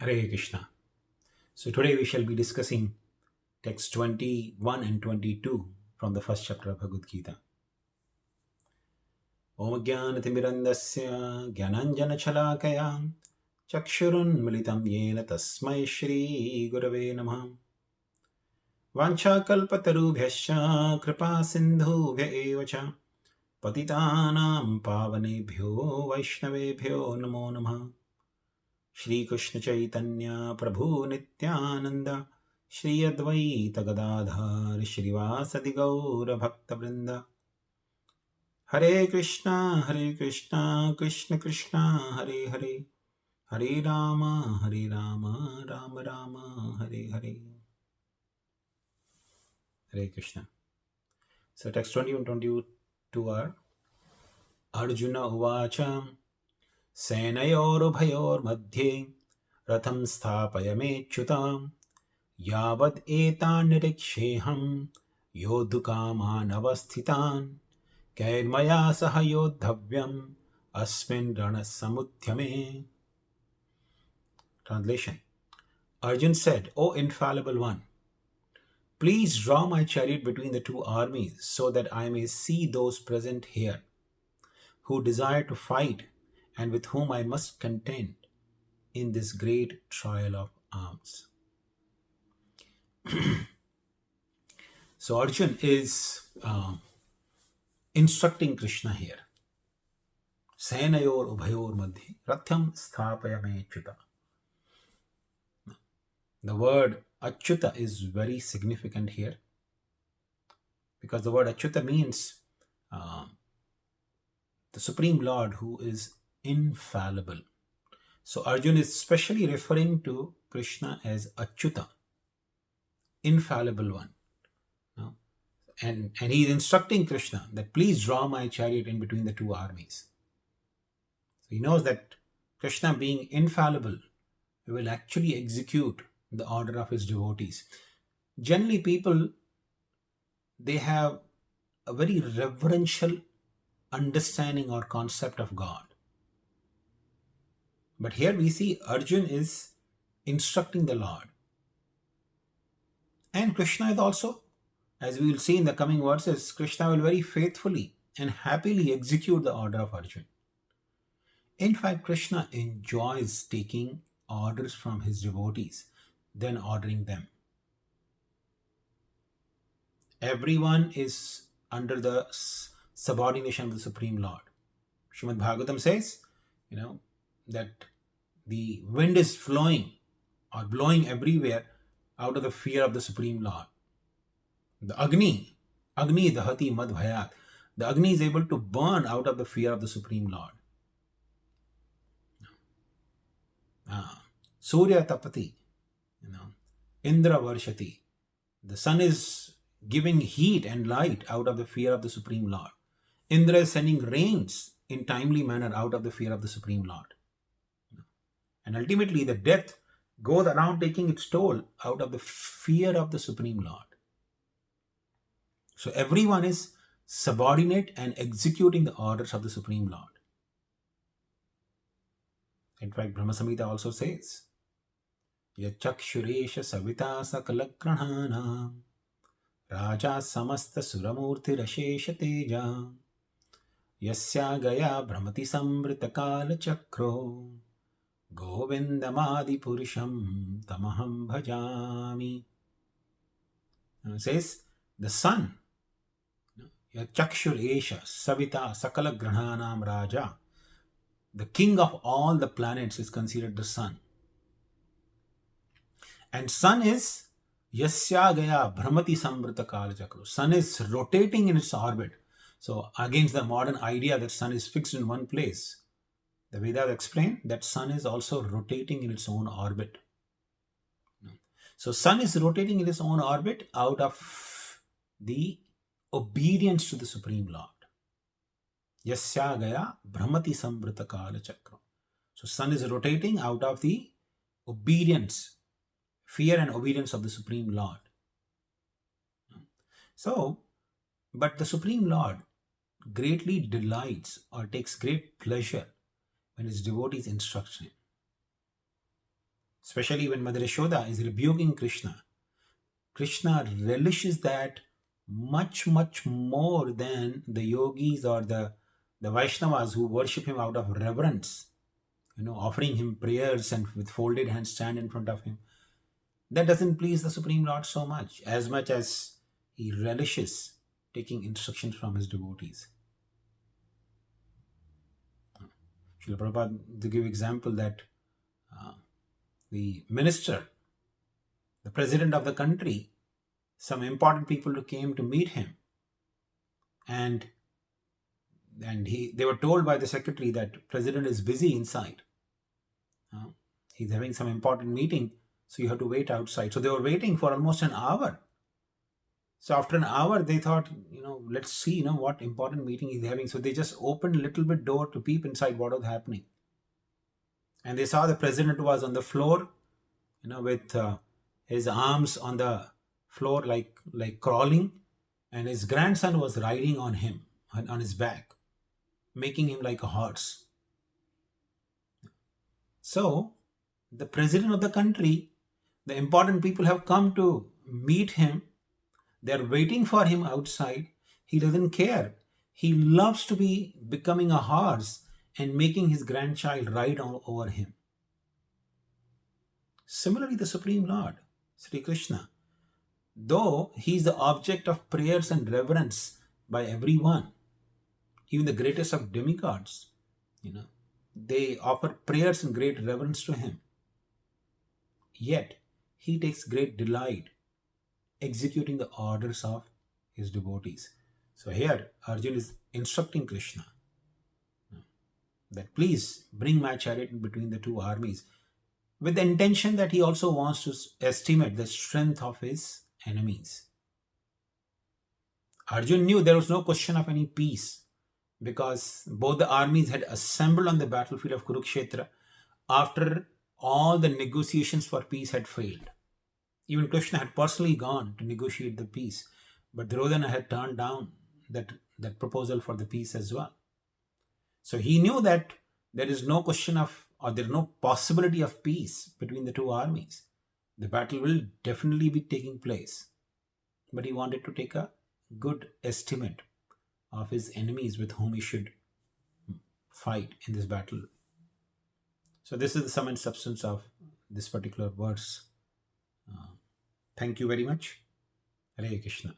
Hare Krishna. So today we shall be discussing text 21 and 22 from the first chapter of Bhagavad Gita. Om Jnanatimidandasya Jnananjanachalakaya Chakshurunmilitam Yena Tasmai Shri Gurave Namah Vanchakalpatarubhyascha Kripa Sindhubhya Evacha Patitanam Pavanebhyo Vaishnavebhyo Namo Namah Shri Krishna Chaitanya Prabhu Nityananda Shri Advaita Gadadhar Shrivasadi Gaura Bhakta Vrinda Hare Krishna Krishna Krishna Hare Hare Hare Rama Rama Rama Hare Hare. Hare Krishna. So text 21 22 are Arjuna uvāca senayor ubhayor madhye rathaṁ sthāpaya acyuta yāvad etān nirīkṣe yoddhu-kāmān avasthitān kair mayā saha yoddhavyam asmin raṇa-samudyame. Translation. Arjuna said, O infallible one, please draw my chariot between the two armies so that I may see those present here who desire to fight and with whom I must contend in this great trial of arms. So Arjuna is instructing Krishna here. Senayor ubhayor madhye rathaṁ sthāpaya acyuta. The word acyuta is very significant here because the word acyuta means the Supreme Lord who is infallible. So Arjuna is specially referring to Krishna as Achyuta, infallible one. And he is instructing Krishna that please draw my chariot in between the two armies. So he knows that Krishna being infallible will actually execute the order of his devotees. Generally people, they have a very reverential understanding or concept of God. But here we see Arjuna is instructing the Lord. And Krishna is also, as we will see in the coming verses, Krishna will very faithfully and happily execute the order of Arjuna. In fact, Krishna enjoys taking orders from his devotees, then ordering them. Everyone is under the subordination of the Supreme Lord. Srimad Bhagavatam says, that the wind is flowing or blowing everywhere out of the fear of the Supreme Lord. The Agni dahati madhyat. The Agni is able to burn out of the fear of the Supreme Lord. Surya tapati, Indra varshati. The sun is giving heat and light out of the fear of the Supreme Lord. Indra is sending rains in timely manner out of the fear of the Supreme Lord. And ultimately the death goes around taking its toll out of the fear of the Supreme Lord. So everyone is subordinate and executing the orders of the Supreme Lord. In fact, Brahma Samhita also says, Yachakshuresha savita sakalakranhanam raja samasta suramurti rashesha teja yasya gaya brahmati samvrita kala chakro govindamadi purusham tamaham bhajami. And it says, the sun, Yachakshuresha savita sakala granhanam raja, the king of all the planets is considered the sun. And sun is Yasya Gaya Brahmati Samvrita Kala Chakra. Sun is rotating in its orbit. So against the modern idea that sun is fixed in one place, the Vedas explain that sun is also rotating in its own orbit. So sun is rotating in its own orbit out of the obedience to the Supreme Lord. Yasya Gaya Brahmati Samvrita Kala Chakra. So sun is rotating out of the obedience, fear and obedience of the Supreme Lord. So, but the Supreme Lord greatly delights or takes great pleasure when his devotees instruct him. especially when Mother Yashoda is rebuking Krishna. Krishna relishes that much, much more than the yogis or the Vaishnavas who worship him out of reverence, offering him prayers and with folded hands stand in front of him. That doesn't please the Supreme Lord so much as he relishes taking instructions from his devotees. Srila Prabhupada, to give example that the minister, the president of the country, some important people who came to meet him, and they were told by the secretary that president is busy inside. He's having some important meeting, so you have to wait outside. So they were waiting for almost an hour. So after an hour, they thought, let's see, what important meeting he's having. So they just opened a little bit door to peep inside what was happening. And they saw the president was on the floor, with his arms on the floor like crawling. And his grandson was riding on him, on his back, making him like a horse. So the president of the country, the important people have come to meet him. They're waiting for him outside. He doesn't care. He loves to be becoming a horse and making his grandchild ride over him. Similarly, the Supreme Lord, Sri Krishna, though he is the object of prayers and reverence by everyone, even the greatest of demigods, they offer prayers and great reverence to him. Yet, he takes great delight executing the orders of his devotees. So here, Arjuna is instructing Krishna that please bring my chariot in between the two armies, with the intention that he also wants to estimate the strength of his enemies. Arjuna knew there was no question of any peace, because both the armies had assembled on the battlefield of Kurukshetra after all the negotiations for peace had failed. Even Krishna had personally gone to negotiate the peace, but Duryodhana had turned down that proposal for the peace as well. So he knew that there is no question of, or there is no possibility of peace between the two armies. The battle will definitely be taking place. But he wanted to take a good estimate of his enemies with whom he should fight in this battle. So this is the sum and substance of this particular verse. Thank you very much. Hare Krishna.